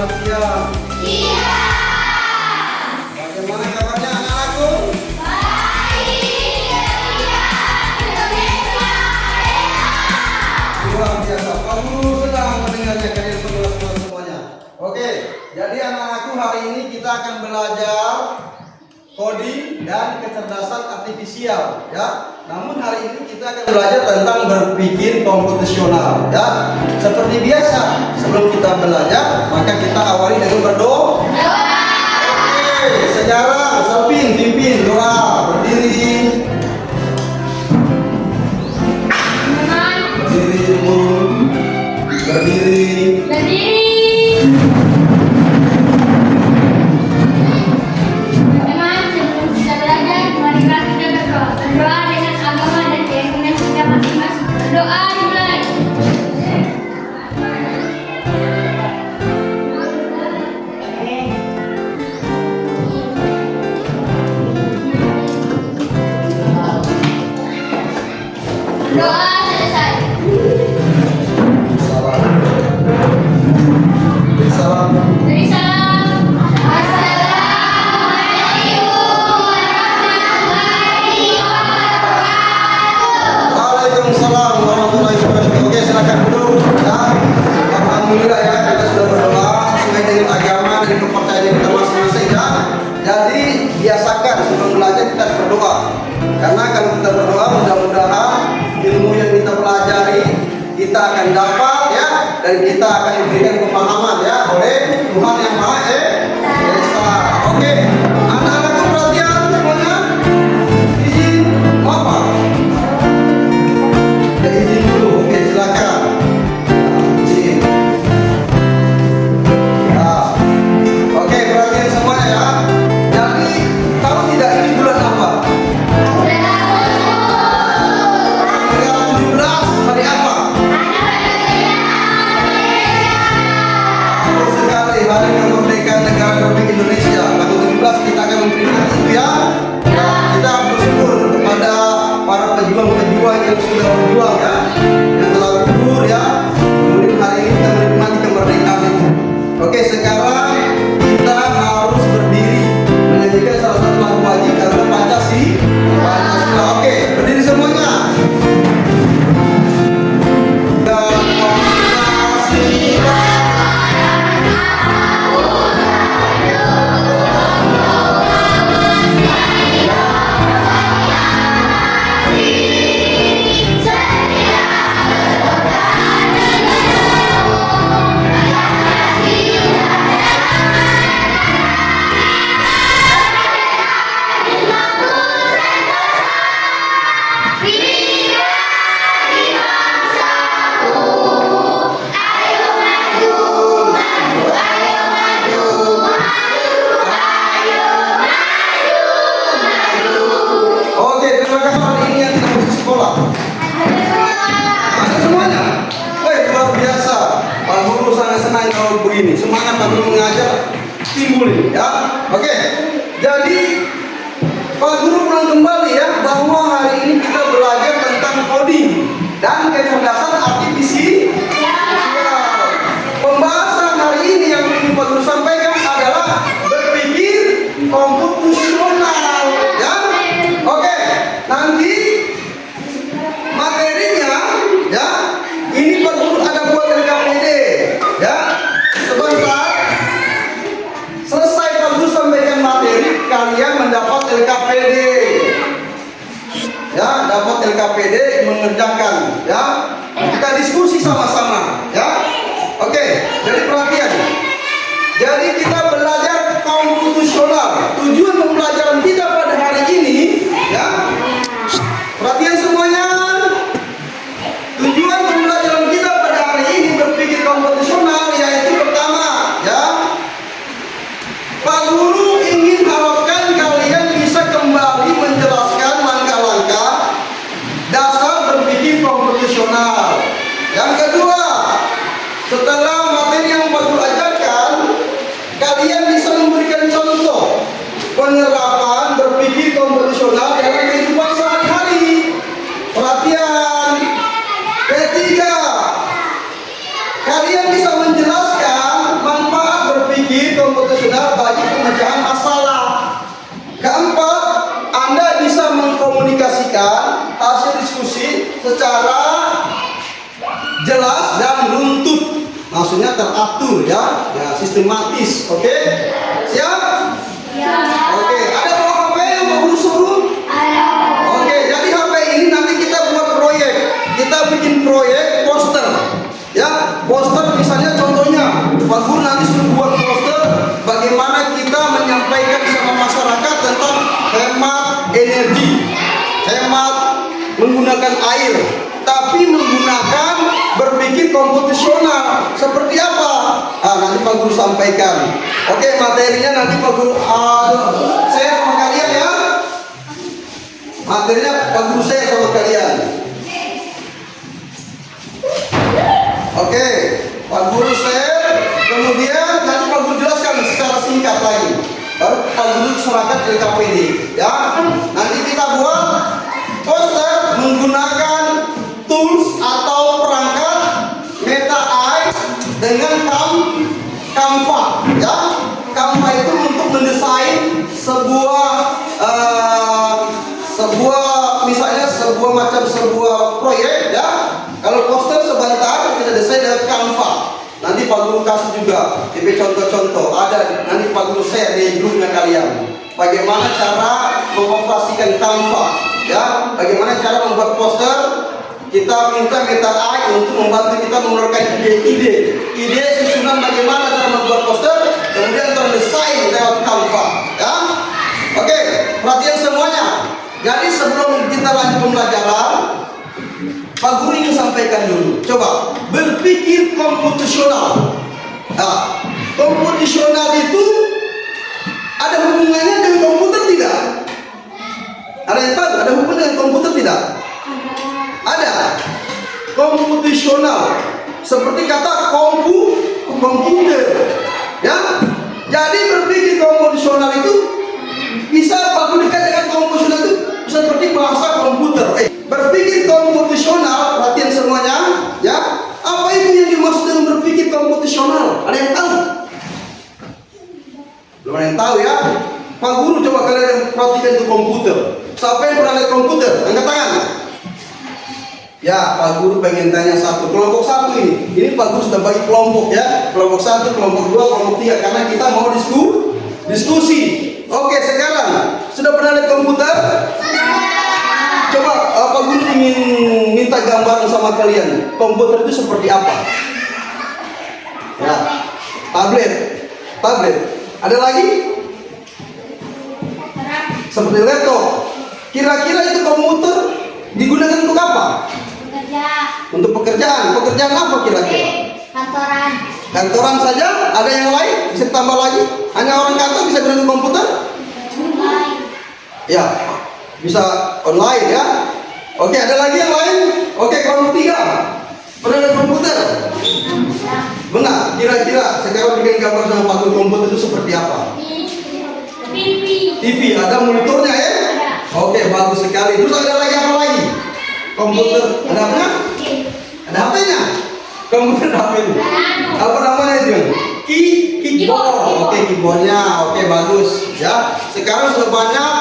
selamat siang. Bagaimana kabarnya anak-anakku? Luar biasa. Pak Guru senang mendengarnya kalian semuanya. Oke, jadi anak-anakku hari ini kita akan belajar coding dan kecerdasan artifisial, ya. Namun hari ini kita akan belajar tentang berpikir komputasional, ya. Seperti biasa, sebelum kita belajar, maka kita awali dengan berdoa. Oke, sejarah, Salpin, pimpin doa, berdiri. Berdiri dulu. Berdiri. Berdoa dengan agama dan keyakinan kita masing-masing. Berdoa dimulai. Doa selesai. Salam. Salam. Beri salam. Waalaikumsalam warahmatullahi wabarakatuh. Oke, silakan duduk. Ya. Alhamdulillah ya, kita sudah berdoa sesuai dengan agama dan kepercayaan kita masing-masing ya. Jadi biasakan sebelum belajar kita harus berdoa. Karena kalau kita berdoa, mudah-mudahan ilmu yang kita pelajari kita akan dapat ya, dan kita akan diberikan pemahaman ya oleh Tuhan yang Maha Esa. Oke, anak-anakku perhatian semuanya. Izin apa? Ya, izin dulu. Oke, silakan. Izin. Nah, oke, perhatian semuanya ya. Jadi tahu tidak ini bulan apa? Tanggal 17 hari apa? Betul sekali, hari kemerdekaan negara Republik Indonesia. Tanggal 17 kita akan memperingati itu ya. Nah, kita bersyukur kepada para pejuang-pejuang yang sudah berjuang ya, yang telah gugur ya. Kemudian hari ini kita menikmati kemerdekaan itu. Oke, sekarang kita harus berdiri menyanyikan salah satu lagu wajib karena Pancasila. Oke, berdiri semuanya. Oke, terima kasih hari ini yang tidak masuk sekolah. Ada semuanya. Luar biasa. Pak Guru sangat senang kalau begini. Semangat Pak Guru mengajar timbul ini ya. Oke. Jadi Pak Guru ulang kembali ya bahwa hari ini kita belajar tentang coding dan kecerdasan artifisial. Pembahasan hari ini yang ingin Pak Guru sampaikan adalah berpikir komputasional ya. Oke, nanti materinya ya, ini Pak Guru ada buat LKPD ya. Sebentar selesai Pak Guru sampaikan materi, kalian mendapat LKPD ya, dapat LKPD mengerjakan ya. Kita diskusi sama-sama ya. Oke, jadi perhatian. Jadi kita belajar komputasional. Tujuan pembelajaran kita pada hari ini ya. Perhatian semuanya. Tujuan pembelajaran kita pada hari ini berpikir komputasional yaitu pertama ya. Pak Guru ingin harapkan kalian bisa kembali menjelaskan langkah-langkah dasar berpikir komputasional. Yang kedua, setelah materi yang Pak Guru ajarkan, kalian bisa memberikan contoh penerapan berpikir komputasional dalam kehidupan sehari-hari. Perhatian. Ketiga, kalian bisa menjelaskan manfaat maksudnya teratur ya, sistematis. Oke, siap? Ya. Oke, ada bawa HP yang mau guru suruh? Ada. Oke, jadi HP ini nanti kita buat proyek. Kita bikin proyek poster. Ya, poster misalnya contohnya, Pak Guru nanti sudah buat poster bagaimana kita menyampaikan sama masyarakat tentang hemat energi, hemat menggunakan air, tapi menggunakan berpikir komputasional. Seperti apa? Nanti Pak Guru sampaikan. Oke, materinya nanti Pak Guru share sama kalian ya. Materinya Pak Guru share sama kalian. Oke, Pak Guru share, kemudian nanti Pak Guru jelaskan secara singkat lagi. Baru Pak Guru serahkan ke KPD, ya. Nanti kita buat poster menggunakan tools atau perangkat Meta AI dengan Canva, ya. Canva itu untuk mendesain sebuah proyek, ya. Kalau poster sebentar kita desain dengan Canva. Nanti Pak Guru kasih juga tipe contoh-contoh. Ada nanti Pak Guru share di grupnya kalian. Bagaimana cara mengoperasikan Canva, ya? Bagaimana cara membuat poster? Kita minta Meta AI untuk membantu kita mengeluarkan ide susunan bagaimana cara membuat poster, kemudian terdesain lewat Canva, ya. Oke, perhatian semuanya. Jadi sebelum kita lanjut pembelajaran, Pak Guru ingin sampaikan dulu. Coba berpikir komputasional. Nah, komputasional itu ada hubungannya dengan komputer tidak? Ada yang tahu? Ada hubungan dengan komputer tidak? Ada. Komputasional seperti kata komputer, ya. Jadi berpikir komputasional itu bisa Pak Guru dekat dengan komputasional itu seperti bahasa komputer. Berpikir komputasional, perhatian semuanya, ya. Apa itu yang dimaksud dengan berpikir komputasional? Ada yang tahu? Belum ada yang tahu ya. Pak Guru coba kalian perhatikan itu komputer. Siapa yang pernah lihat komputer? Angkat tangan. Ya, Pak Guru pengen tanya satu. Kelompok satu ini. Ini Pak Guru sudah bagi kelompok ya. Kelompok satu, kelompok dua, kelompok tiga. Karena kita mau diskusi. Oke, sekarang sudah pernah lihat komputer? Coba Pak Guru ingin minta gambaran sama kalian. Komputer itu seperti apa? Ya, tablet. Ada lagi? Seperti laptop. Kira-kira itu komputer digunakan untuk apa? Bekerja. Untuk pekerjaan. Pekerjaan apa kira-kira? Kantoran. Kantoran saja? Ada yang lain? Bisa tambah lagi? Hanya orang kantor bisa gunakan komputer? Online. Ya, bisa online ya. Oke, ada lagi yang lain? Oke, kelompok tiga. Pernah ada komputer? Benar. Kira-kira sekarang bikin gambar sama Pak Guru komputer itu seperti apa? TV. Ada monitornya ya? Oke, bagus sekali. Terus ada lagi apa lagi? Komputer. Ada apa? Ada HP-nya? Komputer HP itu. Apa namanya itu? Keyboard. Oke, keyboardnya. Oke, bagus. Ya. Sekarang sudah banyak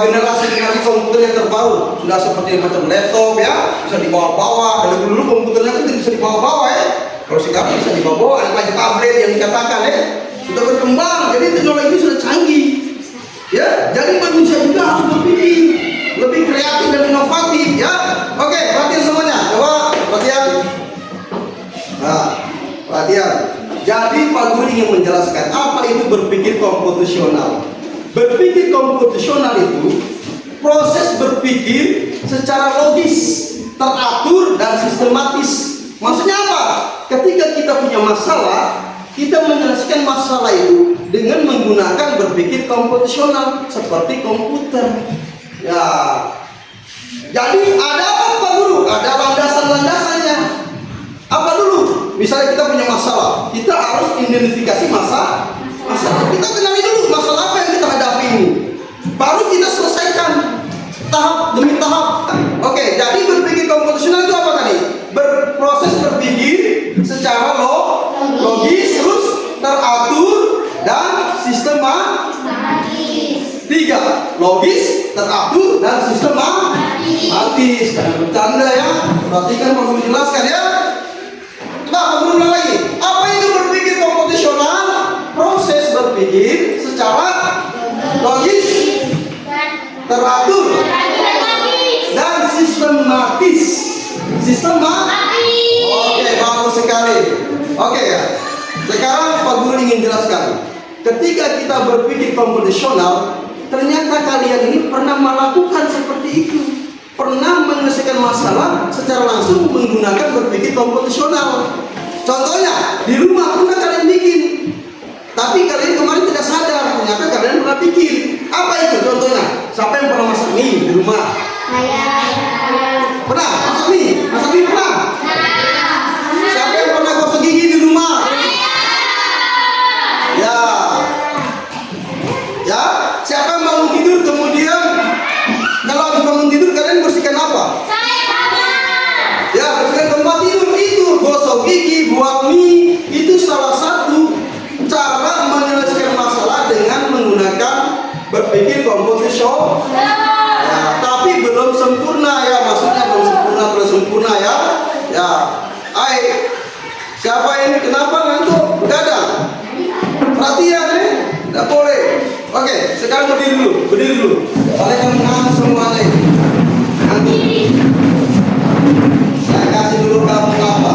generasi komputer yang terbaru. Sudah seperti macam laptop ya, bisa dibawa-bawa. Kalau dulu komputernya kan tidak bisa dibawa-bawa ya. Kalau sekarang bisa dibawa-bawa. Ada banyak tablet yang dikatakan ya. Sudah berkembang. Jadi teknologi sudah canggih. Ya, jadi manusia juga harus berpikir lebih kreatif dan inovatif ya. Oke, perhatian semuanya. Coba perhatian. Nah, perhatian. Jadi Pak Guru ingin menjelaskan apa itu berpikir komputasional. Berpikir komputasional itu proses berpikir secara logis, teratur dan sistematis. Maksudnya apa? Ketika kita punya masalah, kita menyelesaikan masalah itu dengan menggunakan berpikir komputasional seperti komputer. Ya. Jadi ada apa Pak Guru? Ada landasan-landasannya. Apa dulu? Misalnya kita punya masalah, kita harus identifikasi masalah. Kita kenali dulu masalah apa yang kita hadapi ini. Baru kita selesaikan tahap demi tahap. Oke, jadi berpikir komputasional itu apa tadi? Berproses berpikir secara logis, terus teratur dan sistematis. 3. Logis, teratur dan sistematis. Jangan bercanda ya. Perhatikan Pak Guru jelaskan ya. Coba Pak Guru ulang lagi. Apa sekarang Pak Guru ingin jelaskan. Ketika kita berpikir kompetisional, ternyata kalian ini pernah melakukan seperti itu. Pernah menyelesaikan masalah secara langsung menggunakan berpikir kompetisional. Contohnya, di rumah pernah kalian bikin, tapi kalian kemarin tidak sadar, ternyata kalian pernah bikin. Apa itu contohnya? Siapa yang pernah masak mie di rumah? Pernah? Masak mie? Masak mie pernah? Siapa yang pernah gosok gigi di rumah? Ya. Ya, siapa yang bangun tidur kemudian kalau habis bangun tidur kalian bersihkan apa? Ya, bersihkan tempat tidur itu, gosok gigi, buat mie, itu salah satu cara menyelesaikan masalah dengan menggunakan berpikir komposisional. Ya, tapi belum sempurna ya, maksudnya belum sempurna ya. Ya, siapa ini kenapa ngantuk? Begadang. Perhatian ya, tidak boleh. Oke, sekarang berdiri dulu. Kalian mengantuk semuanya. Ngantuk. Saya kasih dulu kamu apa?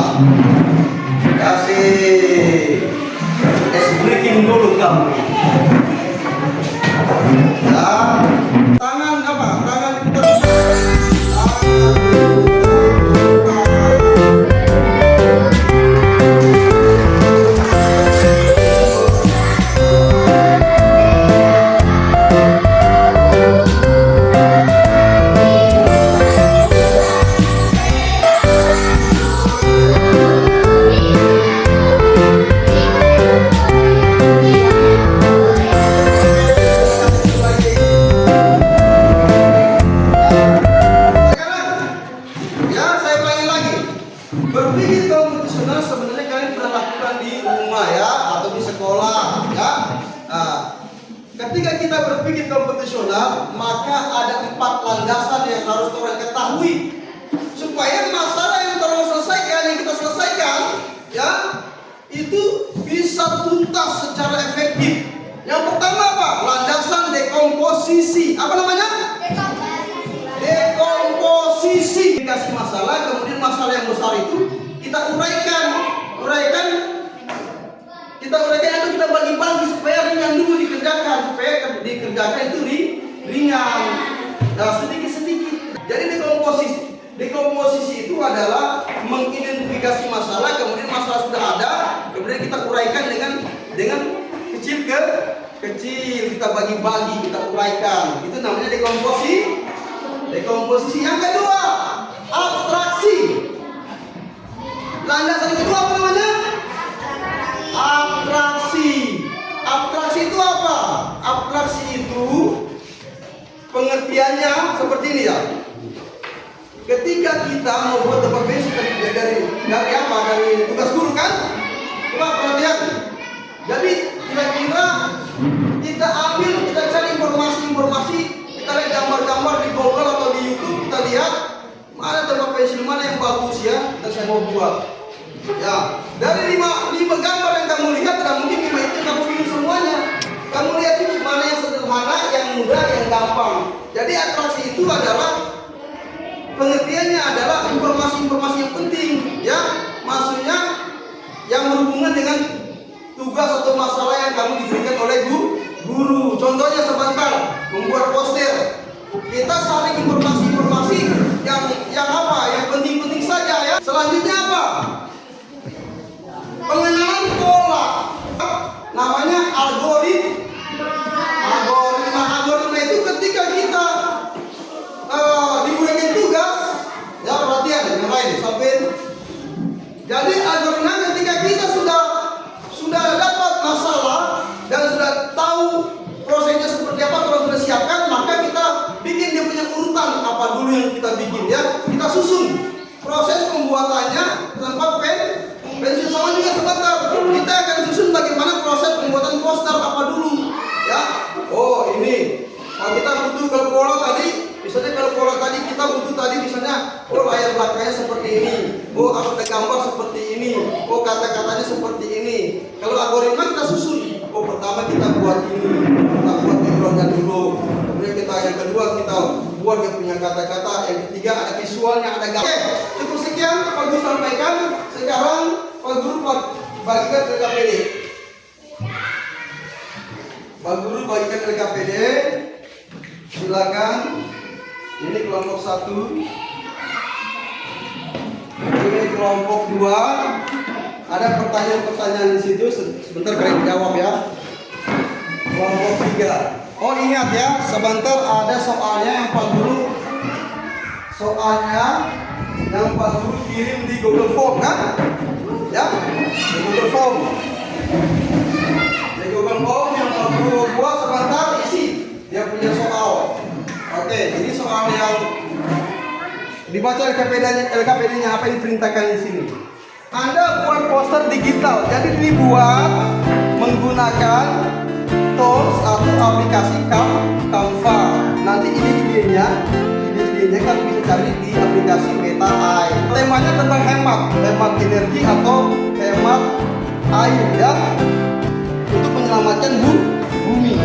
Kasih es breaking dulu kamu. Ya, tangan apa? Tangan berpikir kompetisional sebenarnya kalian pernah lakukan di rumah ya atau di sekolah ya. Nah, ketika kita berpikir kompetisional maka ada 4 landasan yang harus orang ketahui supaya masalah yang tolong selesaikan yang kita selesaikan ya itu bisa tuntas secara efektif. Yang pertama apa? Landasan dekomposisi. Apa namanya? Dekomposisi. Dikasih masalah, kemudian masalah yang besar itu kita uraikan atau kita bagi-bagi supaya ringan dulu dikerjakan, supaya dikerjakan itu ringan. Nah, sedikit-sedikit. Jadi dekomposisi itu adalah mengidentifikasi masalah, kemudian masalah sudah ada, kemudian kita uraikan dengan kecil ke kecil, kita bagi-bagi, kita uraikan. Itu namanya dekomposisi. Yang kedua, abstraksi. Landasan yang kedua apa namanya? Abstraksi. Abstraksi itu apa? Abstraksi itu pengertiannya seperti ini ya. Ketika kita mau buat tempat basic dari apa? Dari tugas guru kan? Coba perhatian. Jadi kira-kira kita ambil, kita cari informasi, kita lihat gambar-gambar di Google atau di YouTube, kita lihat mana tempat pensil mana yang bagus ya, dan saya mau buat. Ya, dari 5 gambar yang kamu lihat, tidak mungkin 5 itu kamu pilih semuanya. Kamu lihat itu mana yang sederhana, yang mudah, yang gampang. Jadi atraksi itu adalah pengertiannya adalah informasi-informasi yang penting, ya, maksudnya yang berhubungan dengan tugas atau masalah yang kamu diberikan oleh guru. Contohnya sebentar membuat poster, kita saling informasi-informasi yang apa, yang penting-penting saja ya. Selanjutnya apa? Pengenalan pola, namanya algoritma itu ketika kita diberikan tugas, ya perhatian yang lain sampai. Jadi algoritma ketika kita sudah dapat masalah dan sudah tahu prosesnya seperti apa, kalau sudah siapkan maka kita bikin dia punya urutan apa dulu yang kita bikin ya, kita susun proses pembuatannya tanpa pensil sama juga sebentar. Kita akan susun bagaimana proses pembuatan poster apa dulu ya. Oh ini kita butuh kalau pola tadi, misalnya kalau pola tadi kita butuh tadi misalnya layar belakangnya seperti ini, ada gambar seperti ini, kata-katanya seperti ini. Kalau algoritma kita susun, pertama kita buat ini, kita buat backgroundnya dulu, kemudian yang kedua kita buat dia punya kata-kata, yang ketiga ada visualnya, ada gambar. Oke, cukup sekian Pak Guru sampaikan. Sekarang Pak Guru bagikan LKPD. Pak Guru bagikan LKPD. Silakan. Ini kelompok 1. Ini kelompok 2. Ada pertanyaan-pertanyaan di situ. Sebentar kalian jawab ya. Kelompok 3. Oh ingat ya, sebentar ada soalnya yang Pak Guru. Soalnya yang Pak Guru kirim di Google Form kan? Ya, di Google Form. Di Google Form yang Pak Guru buat sebentar isi. Dia punya soal. Oke, ini soal yang dibaca LKPD-nya apa yang diperintahkan di sini. Anda buat poster digital, jadi dibuat menggunakan tools atau aplikasi Canva. Nanti ini idenya kan bisa cari di aplikasi Meta AI. Temanya tentang hemat energi atau hemat air ya, untuk menyelamatkan bumi.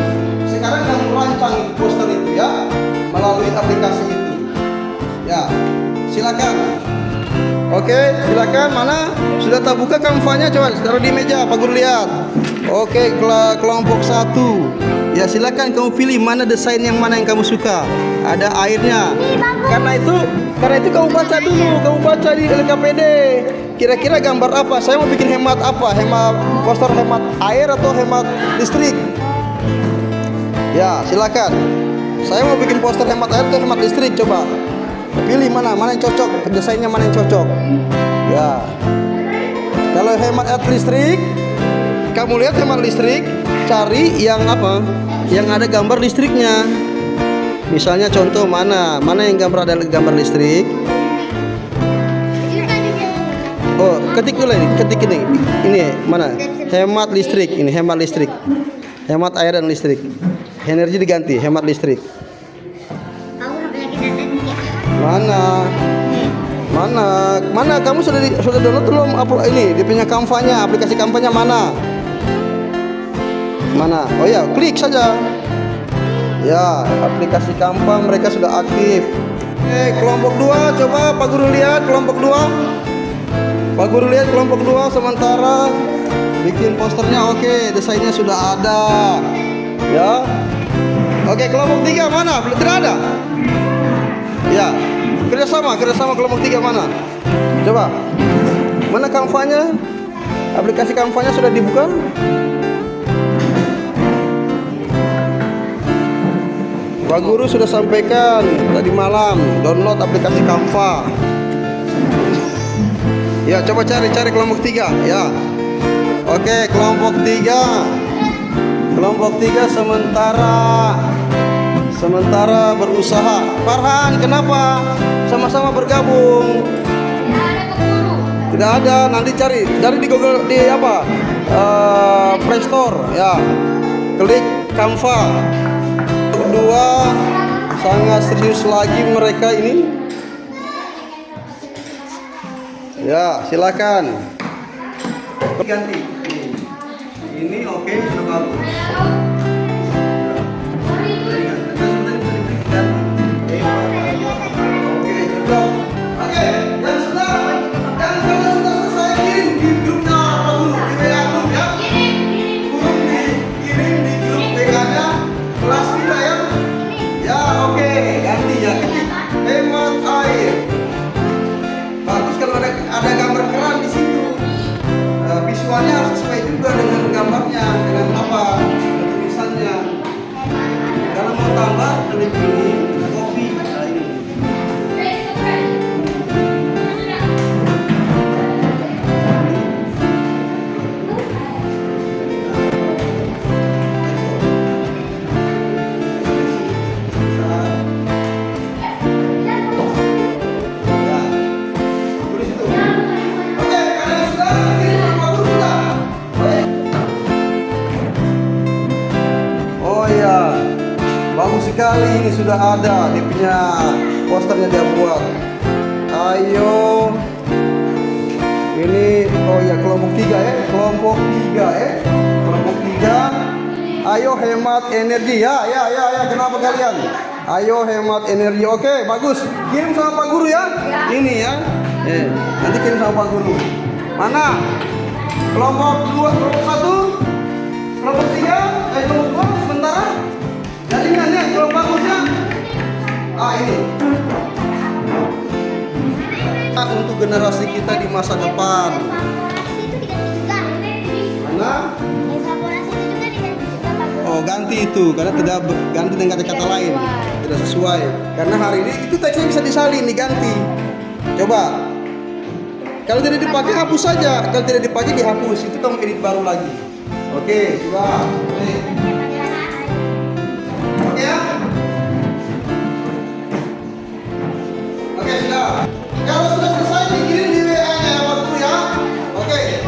Sekarang yang merancang poster itu ya melalui aplikasi itu. Ya, silakan. Oke, silakan. Mana sudah terbuka Canva-nya? Coba taruh di meja, Pak Guru lihat. Oke, kelompok 1. Ya silakan kamu pilih mana desain yang mana yang kamu suka. Ada airnya. Karena itu kamu baca dulu, kamu baca di LKPD. Kira-kira gambar apa? Saya mau bikin hemat apa? Hemat poster hemat air atau hemat listrik? Ya, silakan. Saya mau bikin poster hemat air atau hemat listrik, coba. Pilih mana yang cocok, desainnya mana yang cocok. Ya. Kalau hemat air listrik, kamu lihat hemat listrik, cari yang apa? Yang ada gambar listriknya. Misalnya contoh mana yang gambar ada gambar listrik. Oh, ketik dulu ini, ketik ini. Ini mana? Hemat listrik, ini hemat listrik. Hemat air dan listrik. Energi diganti, hemat listrik. Mana kamu sudah download belum ini dia punya Canva-nya, aplikasi Canva-nya mana? Oh ya, klik saja. Ya, aplikasi Canva mereka sudah aktif. Kelompok 2, coba Pak Guru lihat kelompok 2. Pak Guru lihat kelompok 2 sementara bikin posternya. Oke, desainnya sudah ada. Ya. Oke, kelompok 3 mana? Belum, tidak ada. Ya, kerjasama kelompok 3 mana? Coba. Mana Canva-nya? Aplikasi Canva-nya sudah dibuka? Pak Guru sudah sampaikan tadi malam download aplikasi Canva. Ya, coba cari kelompok 3 ya. Oke, kelompok 3. Kelompok 3 sementara berusaha. Farhan, kenapa? Sama-sama bergabung. Tidak ada, nanti cari di Google di apa? Play Store ya. Klik Canva. Kedua, sangat serius lagi mereka ini. Ya, silakan. Ganti. Ini oke, sudah bagus. Oke, cukup. Oke, yang sudah selesai kirim di grupnya Pak Guru, di WA grup ya. Kirim di grup WA-nya kelas kita ya. Ya, oke, ganti ya. Hemat air. Bagus kalau ada gambar keran di situ. Visualnya harus sesuai juga dengan gambarnya, dengan apa tulisannya. Kalau mau tambah, klik ini, copy. Nah, ini. Bagus sekali, ini sudah ada dia punya posternya dia buat. Ayo, ini oh ya kelompok 3 ya, kelompok 3. Ayo hemat energi ya. Kenapa kalian? Ayo hemat energi. Oke, bagus. Kirim sama Pak Guru ya. Ini ya. Nanti kirim sama Pak Guru. Mana? Kelompok 2, kelompok 1, kelompok 3, kelompok 2 sementara. Jaringan ya, kalau bagusnya. Ini. Untuk generasi kita di masa depan. Evaporasi itu diganti juga. Mana? Evaporasi itu juga diganti juga Pak Guru. Oh, ganti itu karena tidak ganti dengan kata-kata lain. Tidak sesuai. Karena hari ini itu teksnya bisa disalin, diganti. Coba. Kalau tidak dipakai hapus saja. Kalau tidak dipakai dihapus. Itu kamu edit baru lagi. Oke, coba. Oke ya? Oke, sudah. Kalau sudah selesai dikirim di WA-nya ya, Pak Guru ya. Oke.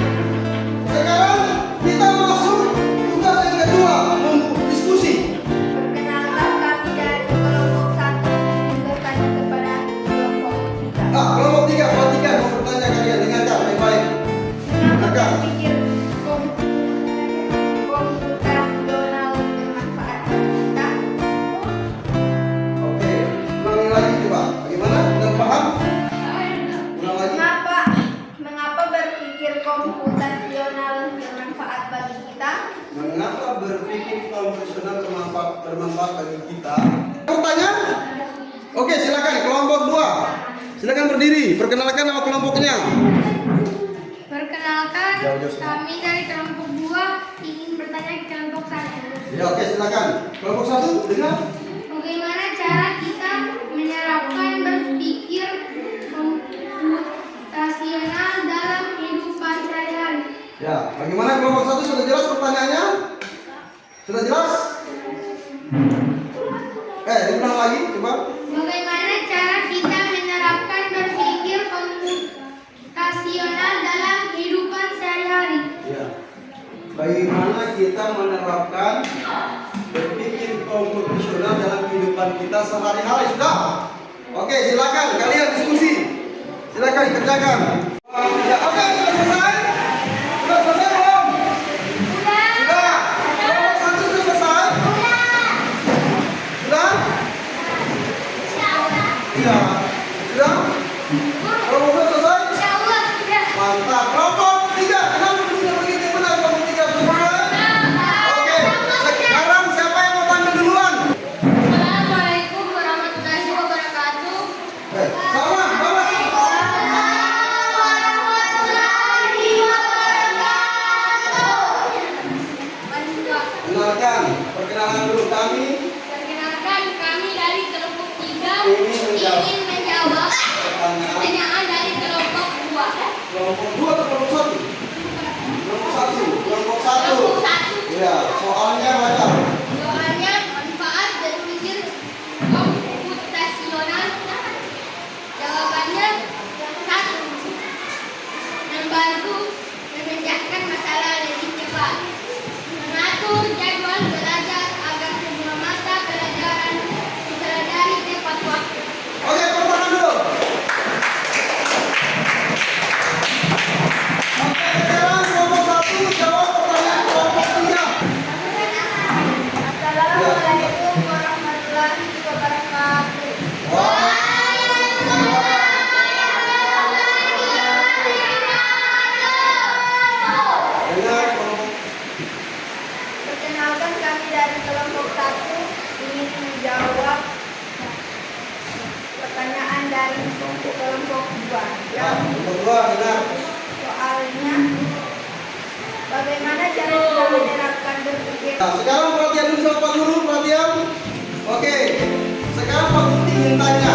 Sekarang kita masuk tugas yang kedua, diskusi. Perkenalkan kami dari kelompok 1 bertanya kepada kelompok 3. Kelompok 3, perhatikan mau bertanya kalian, dengarkan baik-baik. Kenapa berpikir komputasional bermanfaat bagi kita? Oke, ulangi lagi coba. Bagaimana? Sudah paham? Ulang lagi. Mengapa berpikir komputasional bermanfaat bagi kita? Mengapa berpikir konvensional bermanfaat bagi kita? Pertanyaan? Oke, silakan kelompok 2. Silakan berdiri, perkenalkan nama kelompoknya. Perkenalkan, Jauh-jauh. kami dari kelompok 2 ingin bertanya ke kelompok 1. Ya, oke, silakan. Kelompok 1, dengar. Bagaimana cara kita menerapkan berpikir komputasional dalam kehidupan sehari-hari? Ya, bagaimana kelompok 1 sudah jelas pertanyaannya? Sudah jelas? Diulang lagi, coba. Bagaimana cara kita menerapkan berpikir komputasional dalam kehidupan sehari-hari? Ya. Bagaimana kita menerapkan berpikir komputasional dalam kehidupan kita sehari-hari? Sudah? Oke, silakan kalian diskusi. Silakan kerjakan. Ya, oke, sudah selesai? Sudah selesai belum? Sudah. Kelompok 1 sudah selesai? Sudah? Iya. Sudah? Kelompok 2 selesai? Insyaallah sudah. Mantap. Kelompok 3, kenapa bisa begitu benar kelompok 3 selesai? Oke, sekarang siapa yang mau tampil duluan? Assalamualaikum warahmatullahi wabarakatuh. Salam, bawa. Kenalkan, perkenalan dulu kami. Perkenalkan, kami dari kelompok 3 Ingin menjawab ingin menjawab pertanyaan pertanyaan dari kelompok 2. kelompok 2 atau kelompok 1? Kelompok 1. Kelompok 1. Kelompok 1. Ya, soalnya baca. Soalnya manfaat berpikir komputasional. Jawabannya 1. Membantu memecahkan masalah lebih cepat. Mengatur jadwal belajar agar semua mata pelajaran dipelajari tepat waktu. Oke, tepuk tangan dulu. Oke, sekarang kelompok 1 jawab pertanyaan kelompok 3. Assalamualaikum warahmatullahi wabarakatuh. Dengar kelompok. Perkenalkan kami dari kelompok 1 ingin menjawab pertanyaan dari kelompok 2. Ya, kelompok 2 dengar. Soalnya bagaimana cara kita menerapkan berpikir Nah, sekarang perhatian dulu sama Pak Guru, perhatian. Oke, sekarang Pak Guru ingin tanya,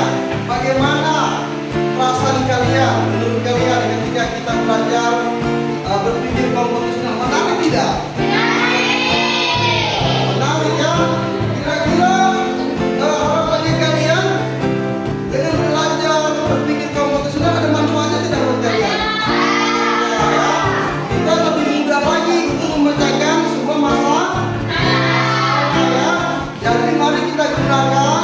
bagaimana perasaan kalian, menurut kalian ketika kita belajar berpikir komputasional, menarik tidak? Menarik ya? Kira-kira harapannya kalian dengan belajar berpikir komputasional ada manfaatnya tidak buat kalian? Ya, kita lebih mudah lagi untuk memecahkan sebuah masalah. Ya, jadi mari kita gunakan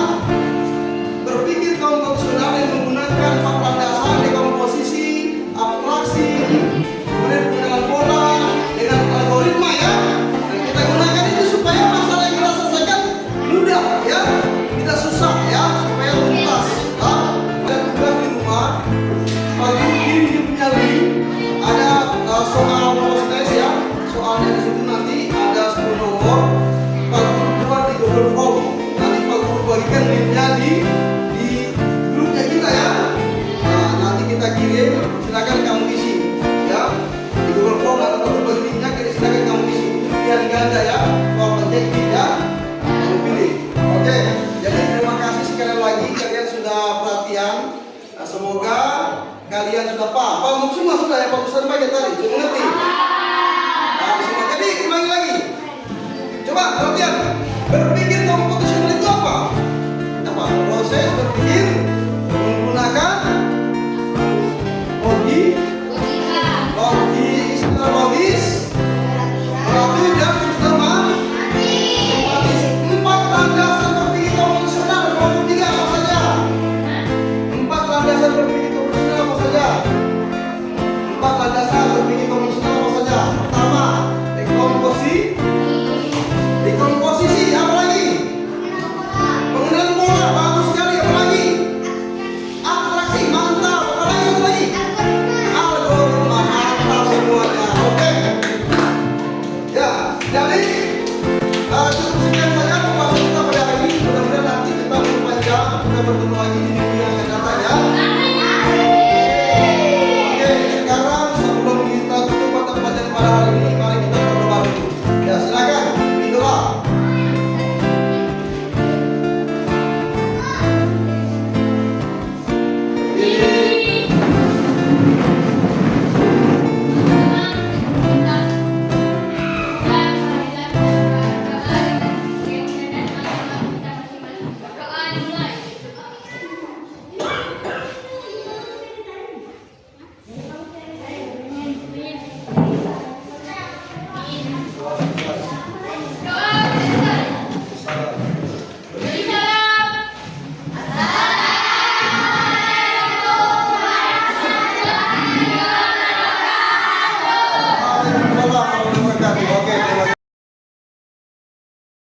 berpikir komputasional yang menggunakan fakta dasar dekomposisi, abstraksi, kemudian pengenalan pola dengan algoritma ya. ganda ya, soal penjahit ya, kamu pilih. Oke, jadi terima kasih sekali lagi kalian sudah perhatian. Nah, semoga kalian sudah paham semua sudah ya Pak Ustaz bagian tadi, sudah mengerti. Nah, semua. Jadi ulangi lagi. Coba perhatian, berpikir komputasional itu apa? Apa? Proses berpikir menggunakan istilah logis, berarti dan sistematis. 4 landasan berpikir konvensional, kelompok 3 apa saja? 4 landasan berpikir konvensional apa saja? 4 landasan berpikir konvensional apa saja? Pertama, dekomposisi, apa lagi? Pengenalan pola, bagus sekali, apa lagi? Atraksi, mantap, apa lagi? Satu lagi? Algoritma, mantap semuanya. Oke. Ya, jadi cukup sekian saja pembahasan kita pada hari ini. Mudah-mudahan nanti kita berpanjang, kita bertemu lagi di minggu yang akan datang ya. Oke, sekarang sebelum kita tutup mata pelajaran pada hari ini, mari kita berdoa dulu. Ya, silakan berdoa.